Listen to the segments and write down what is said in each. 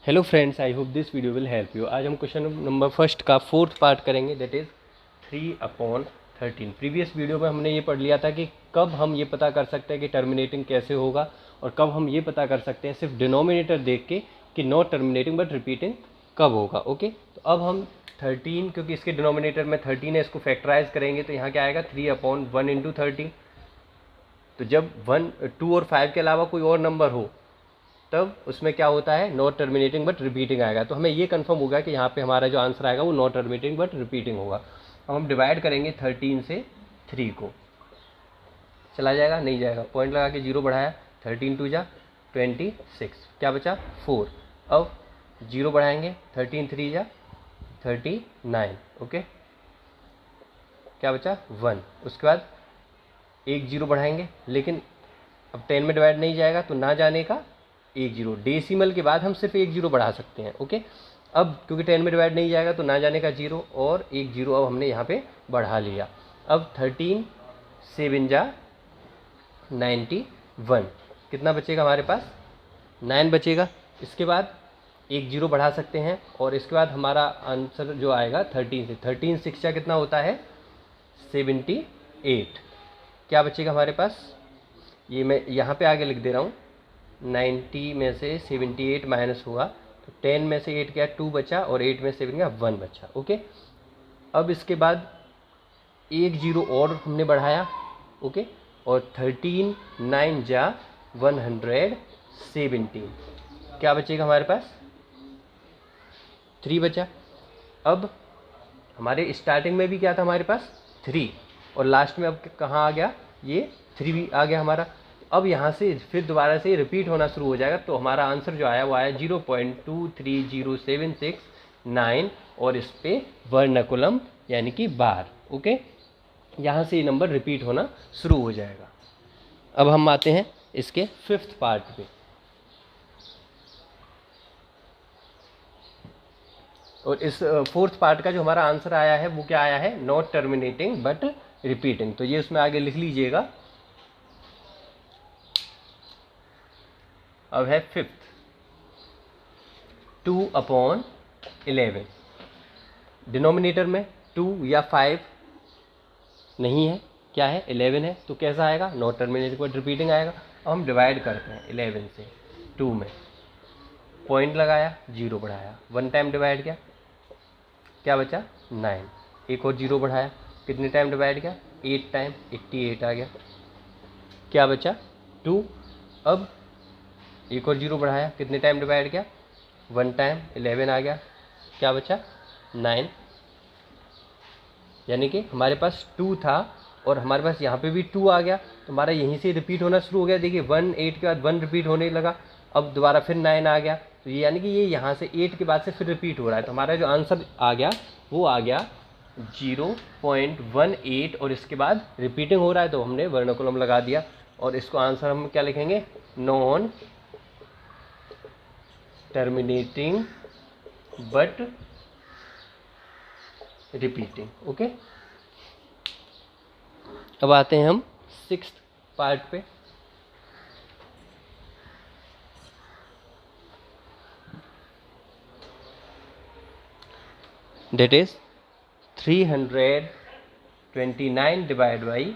Hello friends, I hope this video will help you. आज हम question number first का fourth part करेंगे, that is 3/13। Previous video में हमने ये पढ़ लिया था कि कब हम ये पता कर सकते हैं कि टर्मिनेटिंग कैसे होगा और कब हम ये पता कर सकते हैं सिर्फ डिनोमिनेटर देख के कि नॉट टर्मिनेटिंग बट रिपीटिंग कब होगा। ओके, तो अब हम 13, क्योंकि इसके डिनोमिनेटर में 13 है, इसको फैक्टराइज करेंगे तो यहाँ क्या आएगा 3/1 इंटू 13। तो जब 1, 2 और 5 के अलावा कोई और नंबर हो तब उसमें क्या होता है, नॉट टर्मिनेटिंग बट रिपीटिंग आएगा। तो हमें ये कंफर्म होगा कि यहाँ पे हमारा जो आंसर आएगा वो नॉट टर्मिनेटिंग बट रिपीटिंग होगा। अब हम डिवाइड करेंगे 13 से 3 को, चला जाएगा नहीं जाएगा, पॉइंट लगा के 0 बढ़ाया, 13 2 जा 26, क्या बचा 4। अब 0 बढ़ाएंगे, 13 3 जा 39, ओके, क्या बचा 1। उसके बाद एक 0 बढ़ाएंगे, लेकिन अब 10 में डिवाइड नहीं जाएगा तो ना जाने का 1 0, डेसिमल के बाद हम सिर्फ 1 0 बढ़ा सकते हैं। ओके, अब क्योंकि 10 में डिवाइड नहीं जाएगा तो ना जाने का 0 और 1 0 अब हमने यहाँ पे बढ़ा लिया। अब 13 7 जा 91, कितना बचेगा हमारे पास 9 बचेगा। इसके बाद 1 0 बढ़ा सकते हैं और इसके बाद हमारा आंसर जो आएगा 13 से 13 6 जा कितना होता है 78, क्या बचेगा हमारे पास, ये मैं यहाँ पे आगे लिख दे रहा हूँ, 90 में से 78 माइनस हुआ तो 10 में से 8 गया 2 बचा और 8 में से 7 गया 1 बचा। ओके, अब इसके बाद 1 0 और हमने बढ़ाया, ओके, और 13 9 जा 117, क्या बचेगा हमारे पास 3 बचा। अब हमारे स्टार्टिंग में भी क्या था हमारे पास 3 और लास्ट में अब कहाँ आ गया, ये 3 भी आ गया हमारा। अब यहाँ से फिर दोबारा से रिपीट होना शुरू हो जाएगा तो हमारा आंसर जो आया वो आया 0.23079 और इस पे वर्नाकुलम यानी कि बार। ओके, यहाँ से ये नंबर रिपीट होना शुरू हो जाएगा। अब हम आते हैं इसके फिफ्थ पार्ट पे। और इस फोर्थ पार्ट का जो हमारा आंसर आया है वो क्या आया है, नॉट टर्मिनेटिंग बट रिपीटिंग। तो ये उसमें आगे लिख लीजिएगा। अब है फिफ्थ 2/11। डिनोमिनेटर में 2 या 5 नहीं है, क्या है 11 है, तो कैसा आएगा नॉट टर्मिनेटिंग बट रिपीटिंग आएगा। अब हम डिवाइड करते हैं 11 से 2 में, पॉइंट लगाया 0 बढ़ाया, 1 टाइम डिवाइड किया, क्या बचा 9, एक और 0 बढ़ाया, कितने टाइम डिवाइड किया 8 टाइम, 88 आ गया, क्या बचा 2। अब एक और 0 बढ़ाया, कितने टाइम डिवाइड किया 1 टाइम, 11 आ गया, क्या बचा 9। यानी कि हमारे पास 2 था और हमारे पास यहाँ पे भी 2 आ गया तो हमारा यहीं से रिपीट होना शुरू हो गया। देखिए 1 8 के बाद 1 रिपीट होने लगा, अब दोबारा फिर 9 आ गया, तो ये यानी कि ये यहाँ से 8 के बाद से फिर रिपीट हो रहा है। तो हमारा जो आंसर आ गया वो आ गया 0.18 और इसके बाद रिपीटिंग हो रहा है तो हमने वर्नाकुलम लगा दिया और इसको आंसर हम क्या लिखेंगे, non terminating but repeating. Okay, अब आते हैं हम सिक्स्थ पार्ट पे। That is 329 divide by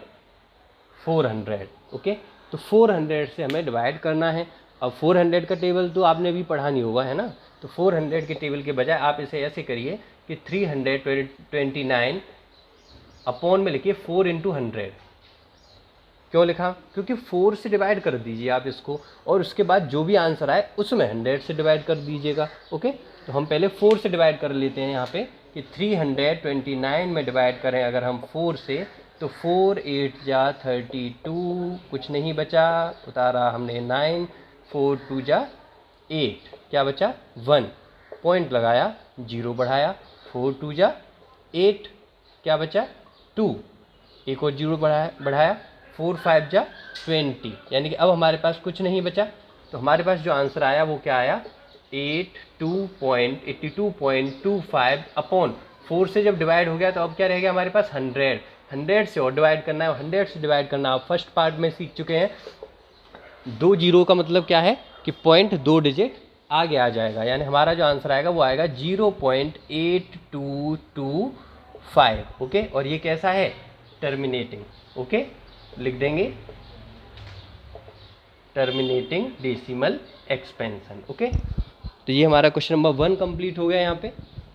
400। Okay, तो 400 से हमें डिवाइड करना है। अब 400 का टेबल तो आपने भी पढ़ा नहीं होगा, है ना, तो 400 के टेबल के बजाय आप इसे ऐसे करिए कि 329 अपॉन में लिखिए 4 इंटू 100। क्यों लिखा, क्योंकि 4 से डिवाइड कर दीजिए आप इसको और उसके बाद जो भी आंसर आए उसमें 100 से डिवाइड कर दीजिएगा। ओके, तो हम पहले 4 से डिवाइड कर लेते हैं यहाँ पे कि 329 में डिवाइड करें अगर हम 4 से तो 4 8 जा 32, कुछ नहीं बचा, उतारा हमने 9, 4 2 जा 8, क्या बचा 1, पॉइंट लगाया 0 बढ़ाया, 4 2 जा 8, क्या बचा 2, एक और 0 बढ़ाया 4 5 जा 20, यानी कि अब हमारे पास कुछ नहीं बचा। तो हमारे पास जो आंसर आया वो क्या आया 82.25 अपॉन 4 से जब डिवाइड हो गया तो अब क्या रह गया हमारे पास 100 से और डिवाइड करना है, 100 से डिवाइड करना। आप फर्स्ट पार्ट में सीख चुके हैं 2 0 का मतलब क्या है कि पॉइंट 2 डिजिट आगे आ जाएगा, यानी हमारा जो आंसर आएगा वो आएगा 0.8225। ओके, और ये कैसा है, टर्मिनेटिंग। ओके, लिख देंगे टर्मिनेटिंग डेसिमल एक्सपेंशन। ओके, तो ये हमारा क्वेश्चन नंबर 1 कंप्लीट हो गया यहाँ पे।